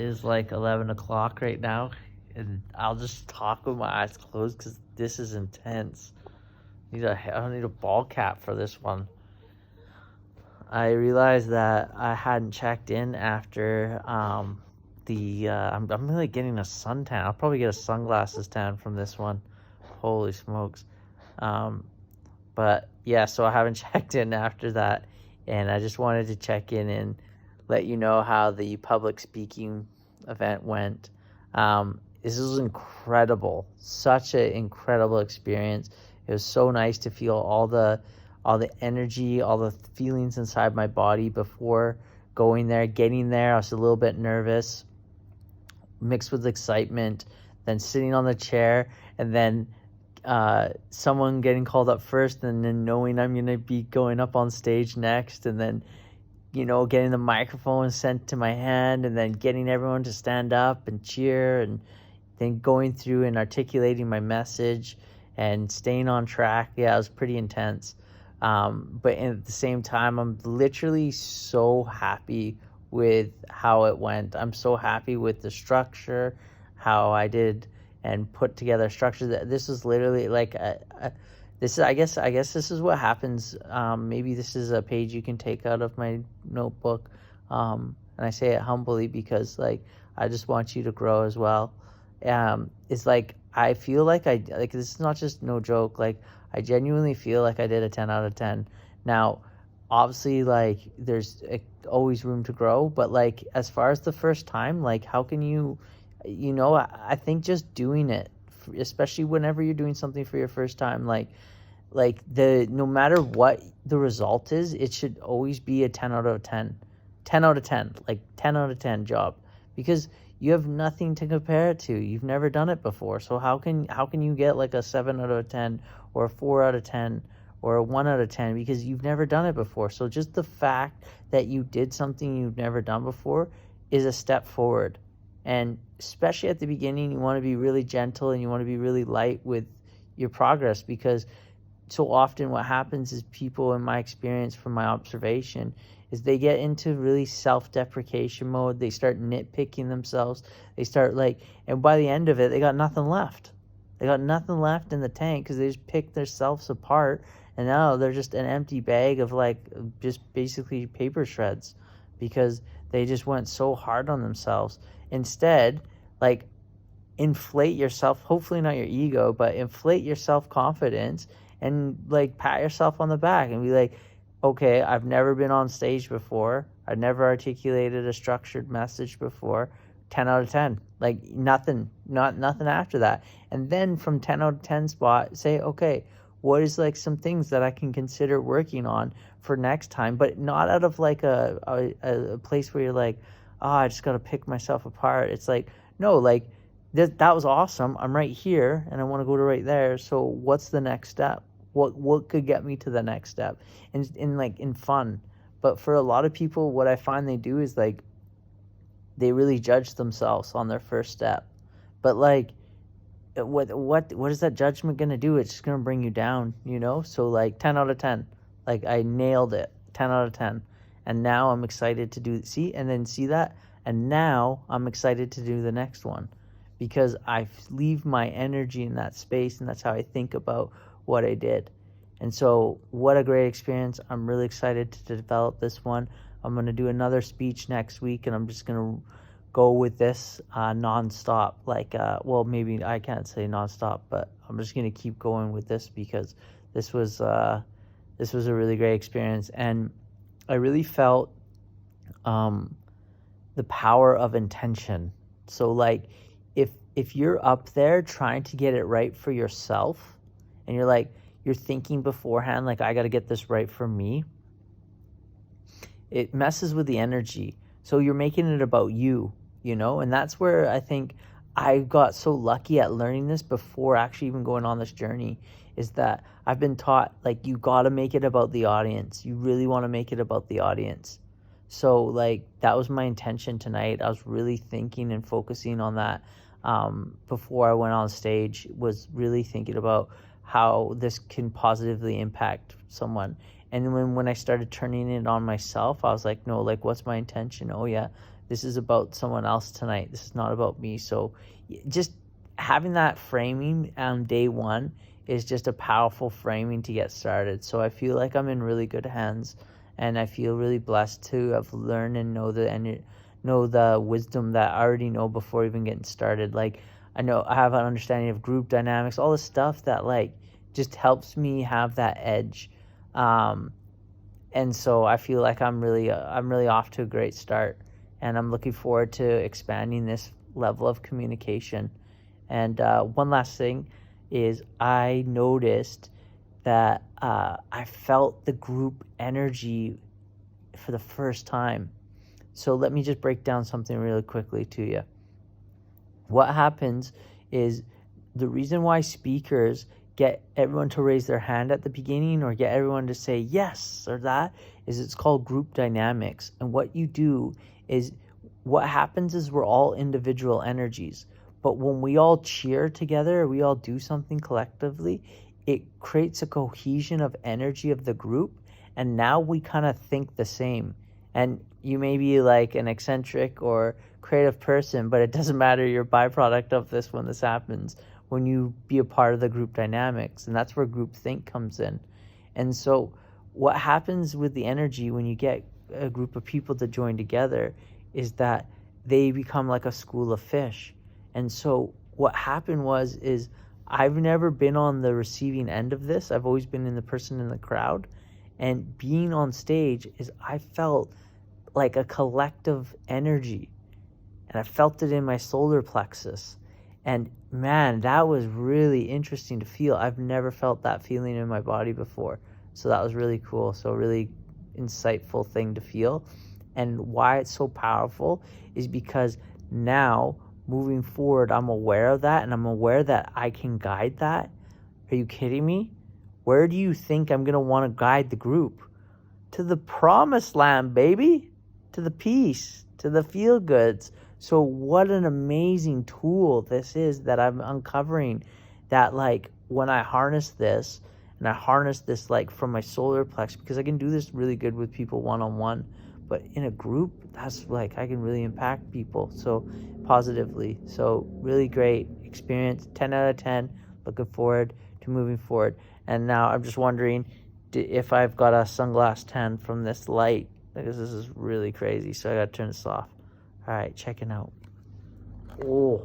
is like 11 o'clock right now, and I'll just talk with my eyes closed because this is intense. I don't need a ball cap for this one. I realized that I hadn't checked in after I'm really getting a suntan. I'll probably get a sunglasses tan from this one. Holy smokes. But yeah, so I haven't checked in after that, and I just wanted to check in and let you know how the public speaking event went. This was incredible, such an incredible experience. It was so nice to feel all the energy, all the feelings inside my body before going there. Getting there, I was a little bit nervous, mixed with excitement. Then sitting on the chair, and then someone getting called up first, and then knowing I'm gonna be going up on stage next, and then getting the microphone sent to my hand, and then getting everyone to stand up and cheer, and then going through and articulating my message and staying on track. Yeah, it was pretty intense. But at the same time, I'm literally so happy with how it went. I'm so happy with the structure, how I did and put together a structure. That this was literally like this is I guess this is what happens. Maybe this is a page you can take out of my notebook, and I say it humbly because like I just want you to grow as well. It's like I feel like this is not just no joke. Like I genuinely feel like I did a 10 out of 10. Now, obviously, like there's always room to grow, but like as far as the first time, like how can I think just doing it, especially whenever you're doing something for your first time, like no matter what the result is, it should always be a 10 out of 10, 10 out of 10, like 10 out of 10 job, because you have nothing to compare it to. You've never done it before. So how can you get like a 7 out of 10 or a 4 out of 10 or a 1 out of 10 because you've never done it before? So just the fact that you did something you've never done before is a step forward. And especially at the beginning, you want to be really gentle and you want to be really light with your progress, because so often what happens is people, in my experience, from my observation, is they get into really self-deprecation mode. They start nitpicking themselves. They start and by the end of it, they got nothing left. They got nothing left in the tank because they just picked themselves apart, and now they're just an empty bag of just basically paper shreds because they just went so hard on themselves. Instead, inflate yourself, hopefully not your ego, but inflate your self-confidence and pat yourself on the back and be like, okay, I've never been on stage before. I've never articulated a structured message before. 10 out of 10. Nothing after that. And then from 10 out of 10 spot, say, okay, what is some things that I can consider working on for next time, but not out of a place where you're like, oh, I just got to pick myself apart. It's no, that was awesome. I'm right here and I want to go to right there. So what's the next step? What could get me to the next step? And in fun. But for a lot of people, what I find they do is they really judge themselves on their first step. But what is that judgment going to do? It's just going to bring you down, So 10 out of 10. I nailed it. 10 out of 10. And now I'm excited to see that. And now I'm excited to do the next one, because I leave my energy in that space, and that's how I think about what I did. And so what a great experience. I'm really excited to develop this one. I'm going to do another speech next week, and I'm just going to go with this nonstop. Maybe I can't say nonstop, but I'm just going to keep going with this because this was a really great experience. And I really felt the power of intention. So if you're up there trying to get it right for yourself, and you're thinking beforehand, I got to get this right for me, it messes with the energy. So you're making it about you, and that's where I think I got so lucky at learning this before actually even going on this journey, is that I've been taught you got to make it about the audience. You really want to make it about the audience. So that was my intention tonight. I was really thinking and focusing on that before I went on stage, was really thinking about how this can positively impact someone. And when I started turning it on myself, I was like, no, what's my intention? Oh yeah, this is about someone else tonight. This is not about me. So just having that framing on day one is just a powerful framing to get started. So I feel like I'm in really good hands, and I feel really blessed to have learned and know the wisdom that I already know before even getting started. Like I know I have an understanding of group dynamics, all the stuff that like just helps me have that edge. And so I feel like I'm really off to a great start, and I'm looking forward to expanding this level of communication. And one last thing is I noticed that I felt the group energy for the first time. So let me just break down something really quickly to you. What happens is the reason why speakers get everyone to raise their hand at the beginning or get everyone to say yes or that is it's called group dynamics. And what you do is what happens is we're all individual energies. But when we all cheer together, we all do something collectively, it creates a cohesion of energy of the group. And now we kind of think the same. And you may be like an eccentric or creative person, but it doesn't matter. You're a byproduct of this when this happens, when you be a part of the group dynamics. And that's where group think comes in. And so what happens with the energy when you get a group of people to join together is that they become like a school of fish. And so what happened is I've never been on the receiving end of this. I've always been the person in the crowd. And being on stage is I felt like a collective energy. And I felt it in my solar plexus. And man, that was really interesting to feel. I've never felt that feeling in my body before. So that was really cool. So really insightful thing to feel. And why it's so powerful is because now moving forward, I'm aware of that, and I'm aware that I can guide that. Are you kidding me? Where do you think I'm going to want to guide the group? To the promised land, baby. To the peace, to the feel goods. So what an amazing tool this is that I'm uncovering, that like when I harness this, and I harness this like from my solar plex, because I can do this really good with people one-on-one, but in a group, that's like I can really impact people so positively. So really great experience, 10 out of 10. Looking forward to moving forward. And now I'm just wondering if I've got a sunglass 10 from this light, because this is really crazy. So I gotta turn this off. All right, checking out. Oh.